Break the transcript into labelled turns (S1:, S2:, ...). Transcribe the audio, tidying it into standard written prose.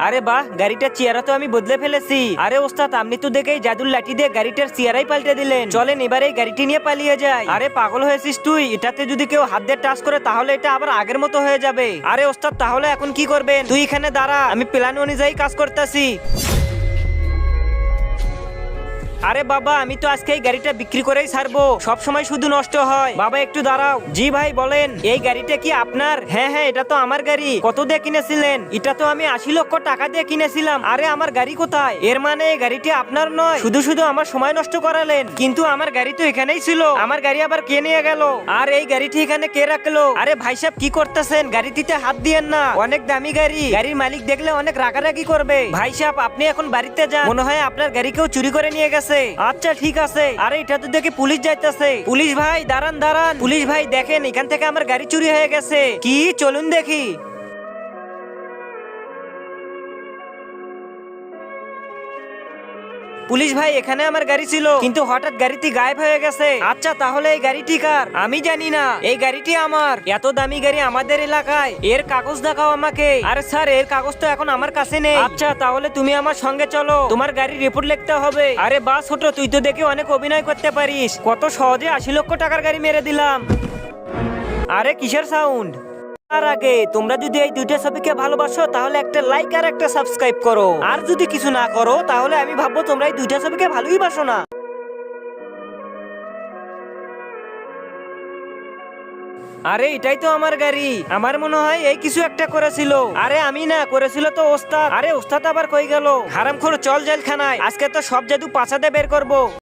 S1: আরে বাহ, গাড়িটার চেয়ারা তো আমি বদলে ফেলেছি। আরে ওস্তাদ, আপনি তো দেখেই জাদুর লাঠি দিয়ে গাড়িটার চেয়ারাই পাল্টে দিলেন। চলেন এবারে এই গাড়িটি নিয়ে পালিয়ে যাই। আরে পাগল হয়েছিস তুই? এটাতে যদি কেউ হাত দিয়ে টাচ করে তাহলে এটা আবার আগের মতো হয়ে যাবে। আরে ওস্তাদ, তাহলে এখন কি করবেন? তুই এখানে দাঁড়া, আমি প্ল্যান অনুযায়ী কাজ করতেছি। আরে বাবা, আমি তো আজকে এই গাড়িটা বিক্রি করেই ছাড়বো, সব সময় শুধু নষ্ট হয়। বাবা একটু দাঁড়াও। জি ভাই বলেন, এই গাড়িটা কি আপনার? হ্যাঁ হ্যাঁ, এটা তো আমার গাড়ি। কত দিয়ে কিনেছিলেন? এটা তো আমি 80 লক্ষ টাকা দিয়ে কিনেছিলাম। আরে আমার গাড়ি কোথায়? এর মানে এই গাড়িটি আপনার নয়? শুধু শুধু আমার সময় নষ্ট করালেন। কিন্তু আমার গাড়ি তো এখানেই ছিল। আমার গাড়ি আবার কে নিয়ে গেল? আর এই গাড়িটি এখানে কে রাখলো? আরে ভাই সাহেব, কি করতেছেন? গাড়িটিতে হাত দিয়েন না, অনেক দামি গাড়ি। গাড়ির মালিক দেখলে অনেক রাগারাগি করবে। ভাই সাহেব, আপনি এখন বাড়িতে যান, মনে হয় আপনার গাড়ি কেউ চুরি করে নিয়ে গেছে। আচ্ছা ঠিক আছে। আরে এটা তো দেখি পুলিশ যাইতেছে। পুলিশ ভাই দাঁড়ান দাঁড়ান। পুলিশ ভাই দেখেন, এখান থেকে আমার গাড়ি চুরি হয়ে গেছে। কি? চলুন দেখি। পুলিশ ভাই, এখানে আমার গাড়ি ছিল, কিন্তু হঠাৎ গাড়িটি গায়েব হয়ে গেছে। আচ্ছা, তাহলে এই গাড়িটি কার? আমি জানি না, এই গাড়িটি আমার। এত দামি গাড়ি আমাদের এলাকায়, এর কাগজ দেখাও আমাকে। আরে স্যার, এর কাগজ তো এখন আমার কাছে নেই। আচ্ছা, তাহলে তুমি আমার সঙ্গে চলো, তোমার গাড়ির রিপোর্ট লিখতে হবে। আরে বাস ছোট, তুই তো দেখি অনেক অভিনয় করতে পারিস। কত সহজে 80 লক্ষ টাকার গাড়ি মেরে দিলাম। আরে কিসের সাউন্ড? তার আগে তোমরা যদি এই দুইটা ছবিকে ভালোবাসো তাহলে একটা লাইক আর একটা সাবস্ক্রাইব করো। আর যদি কিছু না করো তাহলে আমি ভাববো তোমরা এই দুইটা ছবিকে ভালোই বাসো না। আরে এটাই তো আমার গাড়ি। আমার মনে হয় এই কিছু একটা করেছিল। আরে আমি না, করেছিল তো ওস্তাদ। আরে ওস্তাদ আবার কই গেল? হারামখোর, চল জেলখানায়। আজকে তো সব জাদু পাছাতে বের করবো।